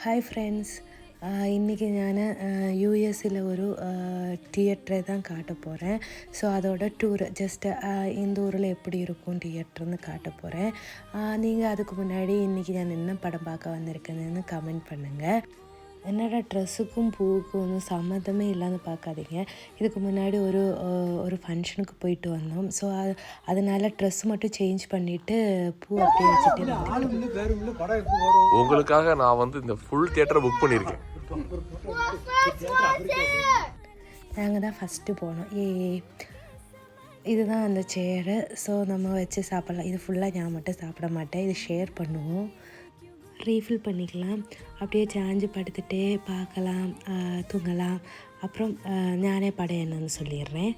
Hi friends, இன்றைக்கி நான் யூஎஸில் ஒரு தியேட்டரை தான் காட்ட போகிறேன். ஸோ அதோட டூர் ஜஸ்ட்டு இந்த ஊரில் எப்படி இருக்கும் தியேட்டர்னு காட்ட போகிறேன். நீங்கள் அதுக்கு முன்னாடி இன்றைக்கி நான் என்ன படம் பார்க்க வந்திருக்கேன்னு கமெண்ட் பண்ணுங்கள். என்னோட ட்ரெஸ்ஸுக்கும் பூவுக்கும் ஒன்றும் சம்மந்தமே இல்லாத பார்க்காதீங்க. இதுக்கு முன்னாடி ஒரு ஃபங்க்ஷனுக்கு போயிட்டு வந்தோம். ஸோ அதனால் ட்ரெஸ் மட்டும் சேஞ்ச் பண்ணிவிட்டு பூ அப்படியே வச்சுட்டு உங்களுக்காக நான் இந்த ஃபுல் தியேட்டரை புக் பண்ணியிருக்கேன். நாங்கள் தான் ஃபஸ்ட்டு போனோம். இதுதான் அந்த சேரு. ஸோ நம்ம வச்சு சாப்பிட்லாம். இது ஃபுல்லாக நான் மட்டும் சாப்பிட மாட்டேன், இது ஷேர் பண்ணுவோம். ரீஃபில் பண்ணிக்கலாம். அப்படியே சாஞ்சு படுத்துகிட்டே பார்க்கலாம், தூங்கலாம். அப்புறம் நானே படம் என்னன்னு சொல்லிடுறேன்.